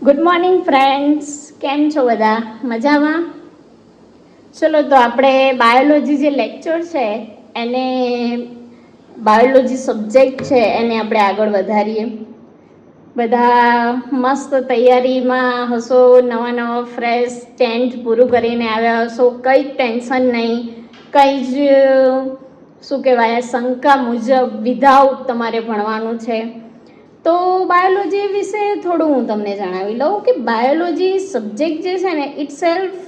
Good morning friends, કેમ છો બધા? મજામાં? ચલો તો આપણે બાયોલોજી જે લેક્ચર છે એને બાયોલોજી સબ્જેક્ટ છે એને આપણે આગળ વધારીએ. બધા મસ્ત તૈયારીમાં હશો, નવા ફ્રેશ 10th પૂરું કરીને આવ્યા હશો, કંઈ ટેન્શન નહીં, કંઈ જ શું કહેવાય શંકા મુજબ વિધાઉટ તમારે ભણવાનું છે. તો બાયોલોજી વિશે થોડું હું તમને જણાવી લઉં કે બાયોલોજી સબ્જેક્ટ જે છે ને ઇટ સેલ્ફ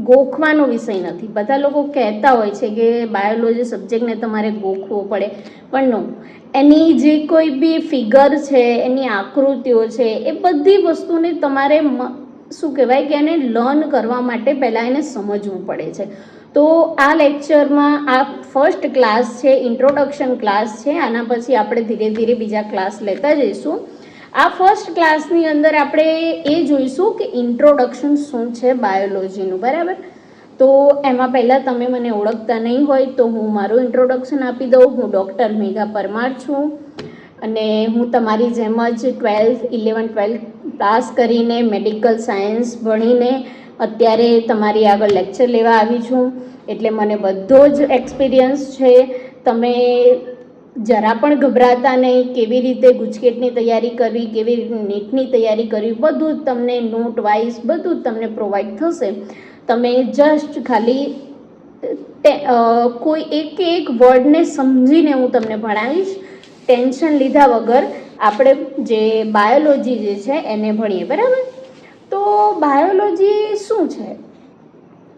ગોખવાનો વિષય નથી. બધા લોકો કહેતા હોય છે કે બાયોલોજી સબ્જેક્ટને તમારે ગોખવો પડે, પણ નો, એની જે કોઈ બી ફિગર છે, એની આકૃતિઓ છે, એ બધી વસ્તુને તમારે શું કહેવાય કે એને લર્ન કરવા માટે પહેલાં એને સમજવું પડે છે. તો આ લેક્ચરમાં આ ફર્સ્ટ ક્લાસ છે, ઇન્ટ્રોડક્શન ક્લાસ છે. આના પછી આપણે ધીરે ધીરે બીજા ક્લાસ લેતા જઈશું. આ ફર્સ્ટ ક્લાસની અંદર આપણે એ જોઈશું કે ઇન્ટ્રોડક્શન શું છે બાયોલોજીનું, બરાબર? તો એમાં પહેલાં તમે મને ઓળખતા નહીં હોય તો હું મારું ઇન્ટ્રોડક્શન આપી દઉં. હું ડૉક્ટર મેઘા પરમાર છું અને હું તમારી જેમ જ 11th પાસ કરીને મેડિકલ સાયન્સ ભણીને અત્યારે તમારી આગળ લેક્ચર લેવા આવી છું. એટલે મને બધો જ એક્સપિરિયન્સ છે. તમે જરા પણ ગભરાતા નહીં. કેવી રીતે ગુજકેટની તૈયારી કરવી, કેવી રીતે નીટની તૈયારી કરવી, બધું જ તમને નોટ વાઇઝ બધું જ તમને પ્રોવાઈડ થશે. તમે જસ્ટ ખાલી કોઈ એક વર્ડને સમજીને હું તમને ભણાવીશ. ટેન્શન લીધા વગર આપણે જે બાયોલોજી જે છે એને ભણીએ, બરાબર? તો બાયોલોજી શું છે?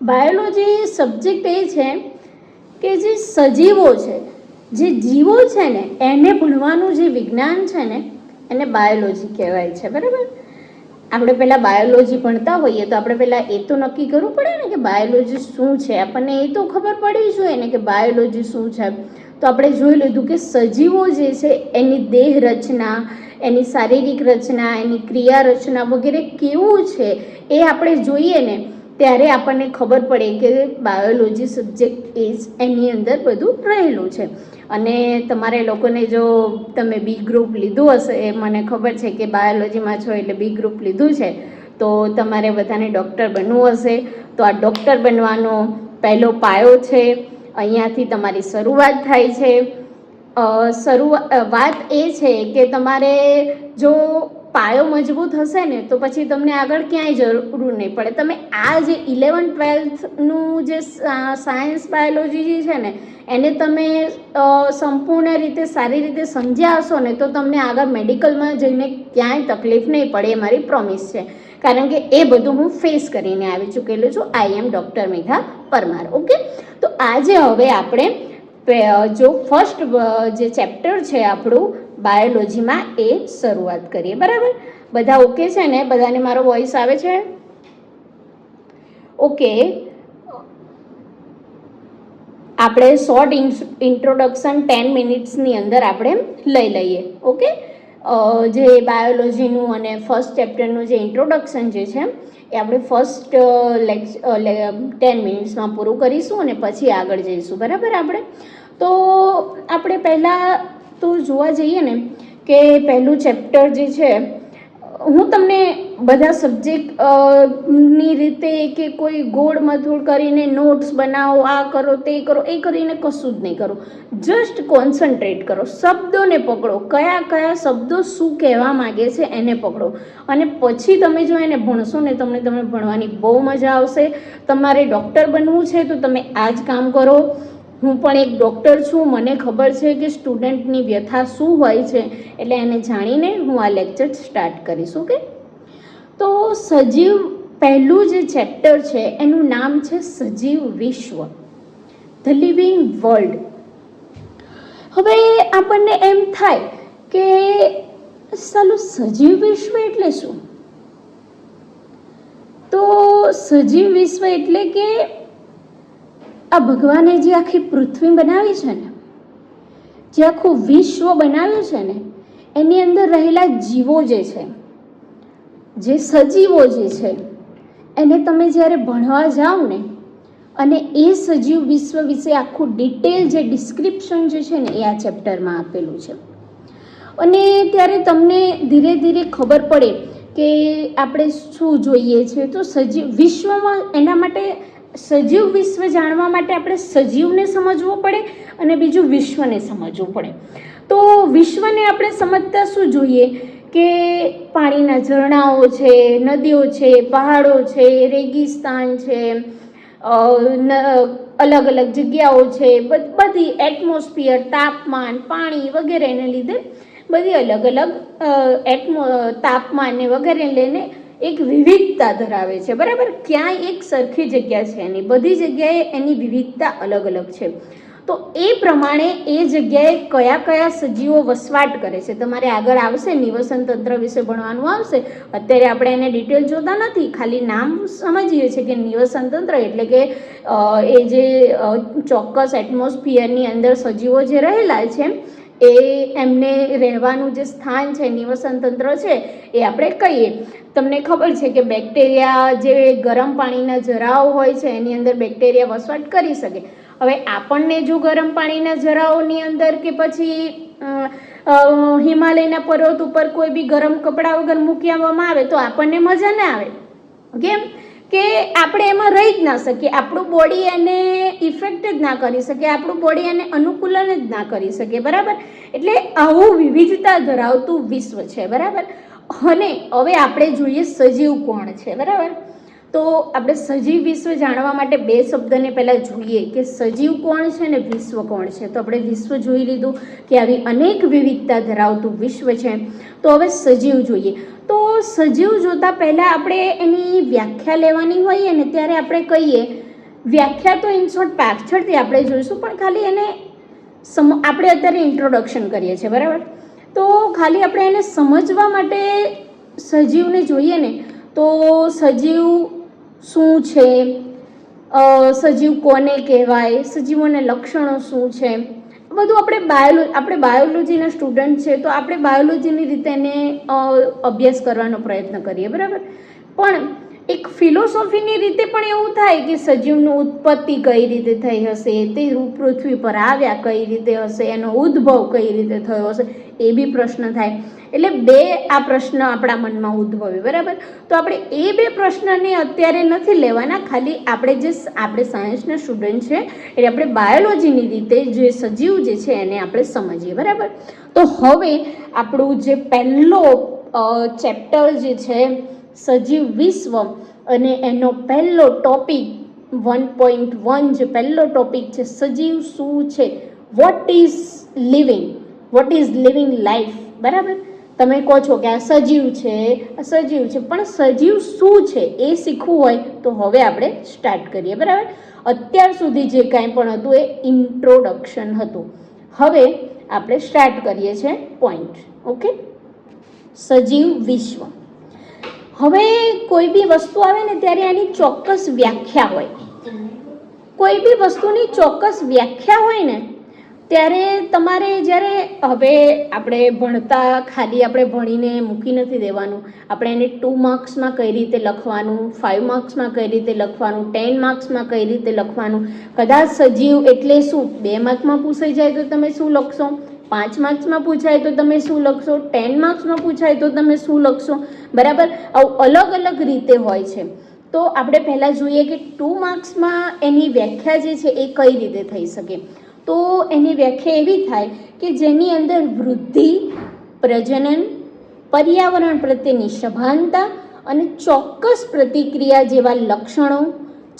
બાયોલોજી સબ્જેક્ટ એ છે કે જે સજીવો છે, જે જીવો છે ને એને ભણવાનું જે વિજ્ઞાન છે ને એને બાયોલોજી કહેવાય છે, બરાબર? આપણે પહેલાં બાયોલોજી ભણતા હોઈએ તો આપણે પહેલાં એ તો નક્કી કરવું પડે ને કે બાયોલોજી શું છે. આપણને એ તો ખબર પડવી જોઈએ ને કે બાયોલોજી શું છે. તો આપણે જોઈ લીધું કે સજીવો જે છે એની દેહ રચના, એની શારીરિક રચના, એની ક્રિયા રચના વગેરે કેવું છે એ આપણે જોઈએ ને ત્યારે આપણને ખબર પડે કે બાયોલોજી સબ્જેક્ટ એની અંદર બધું રહેલું છે. અને તમારે લોકોને જો તમે બી ગ્રુપ લીધું હશે, એ મને ખબર છે કે બાયોલોજીમાં છો એટલે બી ગ્રુપ લીધું છે, તો તમારે બધાને ડૉક્ટર બનવું હશે. તો આ ડૉક્ટર બનવાનો પહેલો પાયો છે. અહીંયાથી તમારી શરૂઆત થાય છે. વાત એ છે કે તમારે જો પાયો મજબૂત હશે ને તો પછી તમને આગળ ક્યાંય જરૂર નહીં પડે. તમે આ જે 11th-12thનું જે સાયન્સ બાયોલોજી છે ને એને તમે સંપૂર્ણ રીતે સારી રીતે સમજ્યા હશો ને તો તમને આગળ મેડિકલમાં જઈને ક્યાંય તકલીફ નહીં પડે, એ મારી પ્રોમિસ છે. કારણ કે એ બધું હું ફેસ કરીને આવી ચૂકેલું છું. આઈ એમ ડૉક્ટર મેઘા પરમાર. ઓકે, તો આજે હવે આપણે જો ફર્સ્ટ જે ચેપ્ટર છે આપણું બાયોલોજીમાં એ શરૂઆત કરીએ, બરાબર? બધા ઓકે છે ને? બધાને મારો વોઇસ આવે છે? ઓકે, આપણે શોર્ટ ઇન્ટ્રોડક્શન 10 મિનિટ્સની અંદર આપણે લઈ લઈએ. ઓકે, જે બાયોલોજીનું અને ફર્સ્ટ ચેપ્ટરનું જે ઇન્ટ્રોડક્શન જે છે એ આપણે ફર્સ્ટ 10 મિનિટ્સમાં પૂરું કરીશું અને પછી આગળ જઈશું, બરાબર? તો આપણે પહેલાં તો જોવા જઈએ ને કે પહેલું ચેપ્ટર જે છે, હું તમને બધા સબ્જેક્ટની રીતે કે કોઈ ગોળ મથોડ કરીને નોટ્સ બનાવો, આ કરો તે કરો, એ કરીને કશું જ નહીં કરો. જસ્ટ કોન્સન્ટ્રેટ કરો, શબ્દોને પકડો, કયા કયા શબ્દો શું કહેવા માગે છે એને પકડો. અને પછી તમે જો એને ભણશો ને તમને ભણવાની બહુ મજા આવશે. તમારે ડૉક્ટર બનવું છે તો તમે આ જ કામ કરો. હું પણ એક ડૉક્ટર છું, મને ખબર છે કે સ્ટુડન્ટની વ્યથા શું હોય છે, એટલે એને જાણીને હું આ લેક્ચર સ્ટાર્ટ કરીશ. ઓકે, તો સજીવ પહેલું જે ચેપ્ટર છે એનું નામ છે સજીવ વિશ્વ, ધ લિવિંગ વર્લ્ડ. હવે આપણને એમ થાય કે સાલું સજીવ વિશ્વ એટલે શું? તો સજીવ વિશ્વ એટલે કે આ ભગવાને જે આખી પૃથ્વી બનાવી છે ને, જે આખું વિશ્વ બનાવ્યું છે ને, એની અંદર રહેલા જીવો જે છે, જે સજીવો જે છે, એને તમે જ્યારે ભણવા જાઓ ને અને એ સજીવ વિશ્વ વિશે આખું ડિટેલ જે ડિસ્ક્રિપ્શન જે છે ને એ આ ચેપ્ટરમાં આપેલું છે. અને ત્યારે તમને ધીરે ધીરે ખબર પડે કે આપણે શું જોઈએ છે, તો સજીવ વિશ્વમાં એના માટે સજીવ વિશ્વ જાણવા માટે આપણે સજીવને સમજવો પડે અને બીજું વિશ્વને સમજવું પડે. તો વિશ્વને આપણે સમજતા શું જોઈએ કે પાણીના ઝરણાઓ છે, નદીઓ છે, પહાડો છે, રેગિસ્તાન છે, અલગ અલગ જગ્યાઓ છે, બધી એટમોસ્ફિયર, તાપમાન, પાણી વગેરેને લીધે બધી અલગ અલગ તાપમાનને વગેરે લઈને એક વિવિધતા ધરાવે છે, બરાબર. ક્યાંય એક સરખી જગ્યા છે નહીં, બધી જગ્યાએ એની વિવિધતા અલગ અલગ છે. તો એ પ્રમાણે એ જગ્યાએ કયા કયા સજીવો વસવાટ કરે છે તમારે આગળ આવશે, નિવસન તંત્ર વિશે ભણવાનું આવશે. અત્યારે આપણે એને ડિટેલ જોતા નથી, ખાલી નામ સમજીએ છીએ કે નિવસન તંત્ર એટલે કે એ જે ચોક્કસ એટમોસ્ફિયરની અંદર સજીવો જે રહેલા છે એ એમને રહેવાનું જે સ્થાન છે, નિવસન તંત્ર છે, એ આપણે કહીએ. તમને ખબર છે કે બેક્ટેરિયા જે ગરમ પાણીના જરાઓ હોય છે એની અંદર બેક્ટેરિયા વસવાટ કરી શકે. હવે આપણને જો ગરમ પાણીના જરાઓની અંદર કે પછી હિમાલયના પર્વત ઉપર કોઈ બી ગરમ કપડા વગર મૂકી આવવામાં આવે તો આપણને મજા ના આવે. કેમ કે આપણે એમાં રહી જ ના શકીએ, આપણું બોડી એને ઇફેક્ટ જ ના કરી શકે, આપણું બોડી એને અનુકૂલન જ ના કરી શકે, બરાબર. એટલે આવું વિવિધતા ધરાવતું વિશ્વ છે, બરાબર. અને હવે આપણે જોઈએ સજીવ કોણ છે, બરાબર. તો આપણે સજીવ વિશ્વ જાણવા માટે બે શબ્દને પહેલાં જોઈએ કે સજીવ કોણ છે ને વિશ્વ કોણ છે. તો આપણે વિશ્વ જોઈ લીધું કે આવી અનેક વિવિધતા ધરાવતું વિશ્વ છે. તો હવે સજીવ જોઈએ. તો સજીવ જોતા પહેલાં આપણે એની વ્યાખ્યા લેવાની હોઈએ ને ત્યારે આપણે કહીએ, વ્યાખ્યા તો ઇન શોર્ટ પાછળથી આપણે જોઈશું, પણ ખાલી એને આપણે અત્યારે ઇન્ટ્રોડક્શન કરીએ છીએ, બરાબર. તો ખાલી આપણે એને સમજવા માટે સજીવને જોઈએ ને તો સજીવ શું છે, સજીવ કોને કહેવાય, સજીવોના લક્ષણો શું છે, બધું આપણે બાયોલોજીના સ્ટુડન્ટ છે તો આપણે બાયોલોજીની રીતે એને અભ્યાસ કરવાનો પ્રયત્ન કરીએ, બરાબર. પણ એક ફિલોસોફીની રીતે પણ એવું થાય કે સજીવનું ઉત્પત્તિ કઈ રીતે થઈ હશે, તે પૃથ્વી પર આવ્યા કઈ રીતે હશે, એનો ઉદ્ભવ કઈ રીતે થયો હશે, એ બી પ્રશ્ન થાય. એટલે બે આ પ્રશ્ન આપણા મનમાં ઉદ્ભવે, બરાબર. તો આપણે એ બે પ્રશ્નને અત્યારે નથી લેવાના, ખાલી આપણે સાયન્સના સ્ટુડન્ટ છે એટલે આપણે બાયોલોજીની રીતે જે સજીવ જે છે એને આપણે સમજીએ, બરાબર. તો હવે આપણું જે પહેલો ચેપ્ટર જે છે સજીવ વિશ્વ અને એનો પહેલો ટોપિક 1.1 જે પહેલો ટોપિક છે સજીવ શું છે, વોટ ઇઝ લિવિંગ લાઈફ, બરાબર. તમે કહો છો કે આ સજીવ છે, પણ સજીવ શું છે એ શીખવું હોય તો હવે આપણે સ્ટાર્ટ કરીએ, બરાબર. અત્યાર સુધી જે કાંઈ પણ હતું એ ઇન્ટ્રોડક્શન હતું. હવે આપણે સ્ટાર્ટ કરીએ છીએ પોઈન્ટ. ઓકે, સજીવ વિશ્વ. હવે કોઈ બી વસ્તુ આવે ને ત્યારે એની ચોક્કસ વ્યાખ્યા હોય. કોઈ બી વસ્તુની ચોક્કસ વ્યાખ્યા હોય ને ત્યારે તમારે જ્યારે હવે આપણે ભણતા ખાલી આપણે ભણીને મૂકી નથી દેવાનું, આપણે એને 2 માર્ક્સમાં કઈ રીતે લખવાનું, 5 માર્ક્સમાં કઈ રીતે લખવાનું, 10 માર્ક્સમાં કઈ રીતે લખવાનું. કદાચ સજીવ એટલે શું 2 માર્ક્સમાં પૂછાઈ જાય તો તમે શું લખશો, 5 માર્ક્સમાં પૂછાય તો તમે શું લખશો, 10 માર્ક્સમાં પૂછાય તો તમે શું લખશો, બરાબર. આવું અલગ અલગ રીતે હોય છે. તો આપણે પહેલાં જોઈએ કે 2 માર્ક્સમાં એની વ્યાખ્યા જે છે એ કઈ રીતે થઈ શકે. તો એની વ્યાખ્યા એવી થાય કે જેની અંદર વૃદ્ધિ, પ્રજનન, પર્યાવરણ પ્રત્યેની સભાનતા અને ચોક્કસ પ્રતિક્રિયા જેવા લક્ષણો,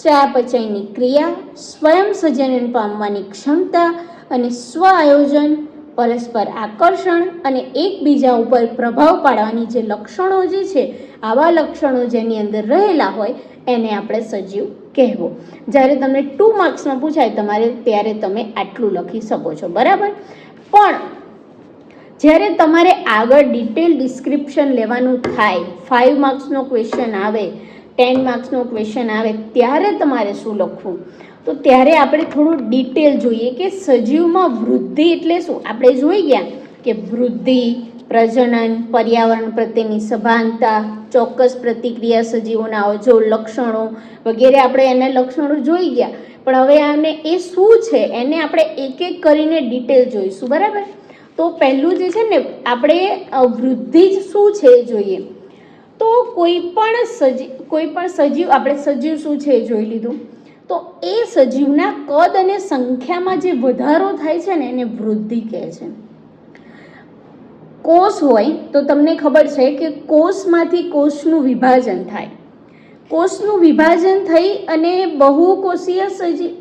ચયાપચયની ક્રિયા, સ્વયં સજનન પામવાની ક્ષમતા અને સ્વ આયોજન, પરસ્પર આકર્ષણ અને એકબીજા ઉપર પ્રભાવ પાડવાની જે લક્ષણો જે છે, આવા લક્ષણો જેની અંદર રહેલા હોય એને આપણે સજીવ કહેવો. જ્યારે તમને 2 માર્ક્સમાં પૂછાય ત્યારે તમે આટલું લખી શકો છો, બરાબર. પણ જ્યારે તમારે આગળ ડિટેલ ડિસ્ક્રિપ્શન લેવાનું થાય, 5 માર્ક્સનો ક્વેશ્ચન આવે, 10 માર્ક્સનો ક્વેશ્ચન આવે, ત્યારે તમારે શું લખવું, તો ત્યારે આપણે થોડું ડિટેલ જોઈએ કે સજીવમાં વૃદ્ધિ એટલે શું. આપણે જોઈ ગયા કે વૃદ્ધિ, પ્રજનન, પર્યાવરણ પ્રત્યેની સભાનતા, ચોક્કસ પ્રતિક્રિયા સજીવોના અવજો, લક્ષણો વગેરે આપણે એના લક્ષણો જોઈ ગયા. પણ હવે આને એ શું છે એને આપણે એક એક કરીને ડિટેલ જોઈશું, બરાબર. તો પહેલું જે છે ને આપણે વૃદ્ધિ જ શું છે એ જોઈએ. તો તો કોઈ પણ સજીવ, આપણે સજીવ શું છે એ જોઈ લીધું, તો એ સજીવના કદ અને સંખ્યામાં જે વધારો થાય છે ને એને વૃદ્ધિ કહે છે. કોષ હોય તો તમને ખબર છે કે કોષમાંથી કોષનું વિભાજન થાય. કોષનું વિભાજન થઈ અને બહુકોષીય સજીવ